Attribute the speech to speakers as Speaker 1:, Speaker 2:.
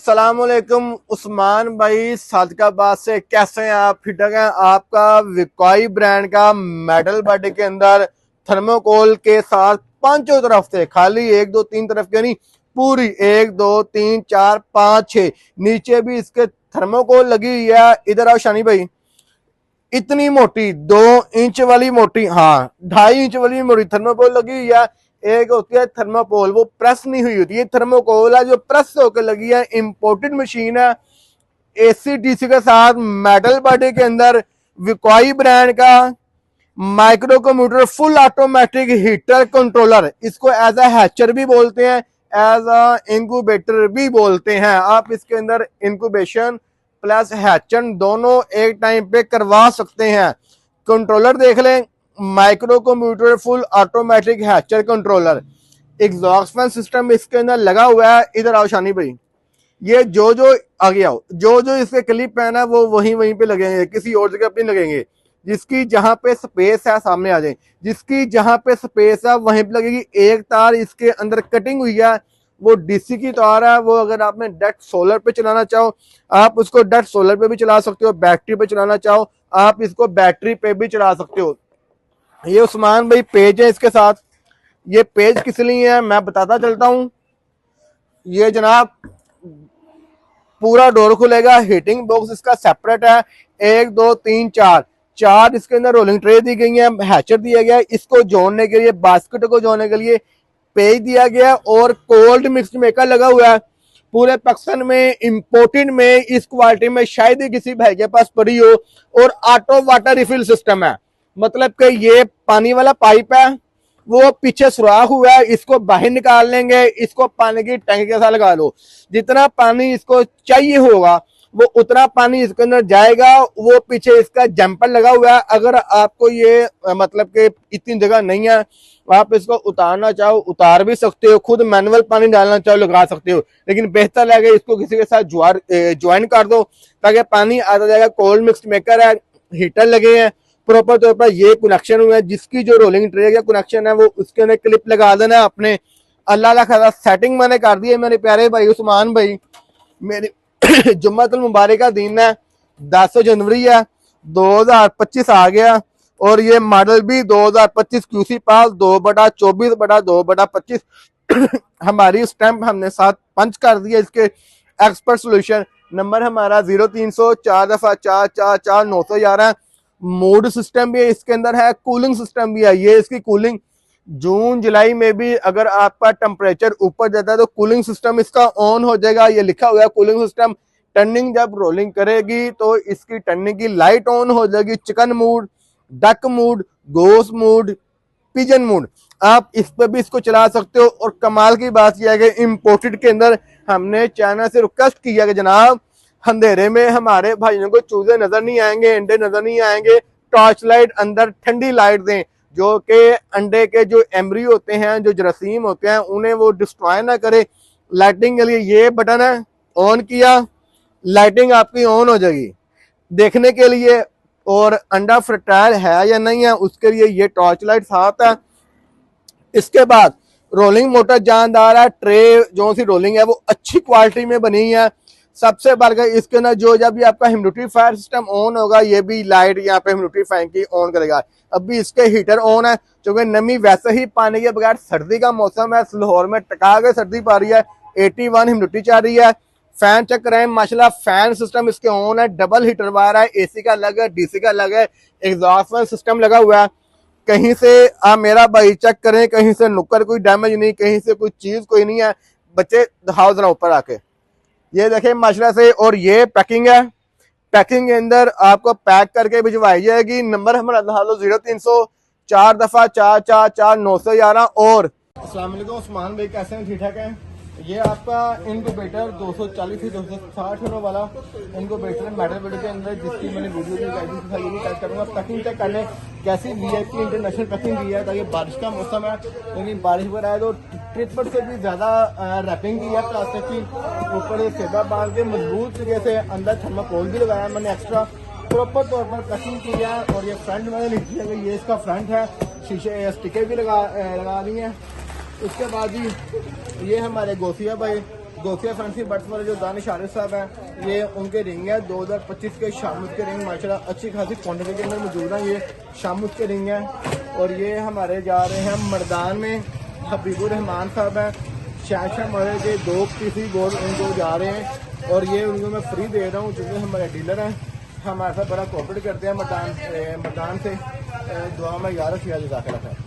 Speaker 1: अस्सलामुअलैकुम उस्मान भाई सादकाबाद से, कैसे हैं आप? ठीक ठाक हैं? आपका विकॉई ब्रांड का मेटल बॉडी के अंदर थर्मोकोल के साथ पांचों तरफ से, खाली एक दो तीन तरफ के नहीं, पूरी 1 2 3 4 5 6 नीचे भी इसके थर्मोकोल लगी हुई है। इधर आओ शानी भाई, इतनी मोटी 2 इंच वाली मोटी, हाँ 2.5 इंच वाली मोटी थर्मोकोल लगी हुई है। एक होती है थर्मोकोल, वो प्रेस नहीं हुई होती है, थर्मोकोल है जो प्रेस होकर लगी है। इंपोर्टेड मशीन है, एसी डीसी के साथ मेटल बॉडी के अंदर विकॉई ब्रांड का micro computer full automatic heater controller. इसको एज अ हैचर भी बोलते हैं, एज अ इंक्यूबेटर भी बोलते हैं। आप इसके अंदर इंक्यूबेशन प्लस हैचन दोनों एक टाइम पे करवा सकते हैं। कंट्रोलर देख लें, micro computer full automatic Hatcher controller. Exhaust fan system इसके अंदर लगा हुआ है। इधर आओ शानी भाई, ये जो आगे आओ, जो इसके क्लिप है ना वो वहीं पे लगेंगे, किसी और जगह पे नहीं लगेंगे। जिसकी जहां पे स्पेस है सामने आ जाए, जिसकी जहां पे स्पेस है वहीं पे लगेगी। एक तार इसके अंदर कटिंग हुई है, वो डीसी की तार है। वो अगर आपने डायरेक्ट सोलर पे चलाना चाहो आप उसको डायरेक्ट सोलर पे भी चला सकते हो, बैटरी पे चलाना चाहो आप इसको बैटरी पे भी चला सकते हो। ये उस्मान भाई पेज है इसके साथ। ये पेज किस लिए है मैं बताता चलता हूं। ये जनाब पूरा डोर खुलेगा, हीटिंग बॉक्स इसका सेपरेट है। 1 2 3 4 इसके अंदर रोलिंग ट्रे दी गई है, हैचर दिया गया है। इसको जोड़ने के लिए, बास्केट को जोड़ने के लिए पेज दिया गया और कोल्ड मिक्स मेकर लगा हुआ है। पूरे पाकिस्तान में इंपोर्टेड में इस क्वालिटी में शायद ही किसी भाई के पास पड़ी हो। और ऑटो वाटर रिफिल सिस्टम है, मतलब कि ये पानी वाला पाइप है, वो पीछे सुराख हुआ है, इसको बाहर निकाल लेंगे, इसको पानी की टंकी के साथ लगा दो। जितना पानी इसको चाहिए होगा वो उतना पानी इसके अंदर जाएगा। वो पीछे इसका जंपर लगा हुआ है। अगर आपको ये मतलब कि इतनी जगह नहीं है, आप इसको उतारना चाहो उतार भी सकते हो, खुद मैनुअल पानी डालना चाहो लगा सकते हो, लेकिन बेहतर लगे इसको किसी के साथ ज्वाइन कर दो ताकि पानी आता जाएगा। कोल्ड मिक्स मेकर है, हीटर लगे हैं प्रॉपर तौर पर, ये कनेक्शन हुआ है। जिसकी जो रोलिंग ट्रे का कनेक्शन है वो उसके अंदर क्लिप लगा देना अपने। अल्लाह का सेटिंग मैंने कर दी है मेरे प्यारे भाई उस्मान भाई। मेरी जुम्मतुल मुबारक का दिन है, 10 जनवरी है, 2025 आ गया। और ये मॉडल भी 2025 क्यूसी पास 2/24/2/25 हमारी स्टैंप हमने साथ पंच कर दिया। इसके एक्सपर्ट सोल्यूशन नंबर हमारा 0300 4 मूड सिस्टम भी इसके अंदर है, कूलिंग सिस्टम भी है। ये इसकी कूलिंग जून जुलाई में भी अगर आपका टेम्परेचर ऊपर जाता है तो कूलिंग सिस्टम इसका ऑन हो जाएगा। ये लिखा हुआ है कूलिंग सिस्टम। टर्निंग जब रोलिंग करेगी तो इसकी टर्निंग की लाइट ऑन हो जाएगी। चिकन मूड, डक मूड, गोस मूड, पिजन मूड, आप इस पर भी इसको चला सकते हो। और कमाल की बात यह है कि इम्पोर्टेड के अंदर हमने चाइना से रिक्वेस्ट किया कि जनाब अंधेरे में हमारे भाइयों को चूजे नजर नहीं आएंगे, अंडे नजर नहीं आएंगे, टॉर्च लाइट अंदर ठंडी लाइट दें जो कि अंडे के जो एम्ब्रियो होते हैं, जो जरासीम होते हैं, उन्हें वो डिस्ट्रॉय ना करे। लाइटिंग के लिए ये बटन है, ऑन किया लाइटिंग आपकी ऑन हो जाएगी देखने के लिए। और अंडा फर्टाइल है या नहीं है उसके लिए ये टॉर्च लाइट साथ है। इसके बाद रोलिंग मोटर जानदार है, ट्रे जो सी रोलिंग है वो अच्छी क्वालिटी में बनी है। सबसे बढ़कर इसके अंदर जो जब भी आपका ह्यूमिडिफायर सिस्टम ऑन होगा ये भी लाइट यहाँ पे ह्यूमिडिफायर की ऑन करेगा। अभी इसके हीटर ऑन है क्योंकि नमी वैसे ही पानी के बगैर, सर्दी का मौसम है, लाहौर में टका के सर्दी पा रही है, 81 ह्यूमिडिटी चल रही है। फैन चेक करें माशाल्लाह, फैन सिस्टम इसके ऑन है, डबल हीटर वायर है, एसी का अलग है, डीसी का अलग है, एग्जॉस्ट फैन सिस्टम लगा हुआ है। कहीं से आप मेरा भाई चेक करें, कहीं से नुक्कर कोई डैमेज नहीं, कहीं से कोई चीज कोई नहीं है। बच्चे दिखाओ जरा ऊपर आके, ये देखें माशाल्लाह से। और ये पैकिंग है, पैकिंग के अंदर आपको पैक करके भिजवाई जाएगी। नंबर हमारा 0300 4 और अस्सलाम वालेकुम उस्मान भाई, कैसे हैं? ठीक ठाक हैं? ये आपका इनक्यूबेटर 240 से 260 वाला इनक्यूबेटर मेटल बॉडी के अंदर, जिसकी मैंने वीडियो भी चेक करूंगा। पैकिंग चेक करने कैसी वीआईपी इंटरनेशनल पैकिंग दी है ताकि बारिश का मौसम है, लेकिन बारिश वगैरह है तो ट्रिपल से भी ज्यादा रैपिंग की है प्लास्टिक की। ऊपर सेबा बांध के मजबूत तरीके से अंदर थर्माकोल भी लगाया मैंने एक्स्ट्रा, प्रॉपर तौर पर पैकिंग की है। और ये फ्रंट मैंने लिख दिया कि ये इसका फ्रंट है, शीशे स्टिकर भी लगा दी है। उसके बाद ही ये हमारे गोफिया भाई गोसिया फैंसी बट्स वाले जो दानिश आरिफ साहब हैं, ये उनके रिंग है 2025 के शामुद के रिंग, माशाल्लाह अच्छी खासी क्वांटिटी के अंदर मौजूद हैं। ये शामुद के रिंग है और ये हमारे जा रहे हैं मर्दान में, हबीबुर रहमान साहब हैं, शाह मरे के 2 पीसी गोल्ड उनको जा रहे हैं और ये उनको मैं फ्री दे रहा हूँ क्योंकि हमारे डीलर हैं, हमारे साथ बड़ा कोऑपरेट करते हैं मर्दान से। दुआ में यार रखिए, जज़ाकल्लाह खैर।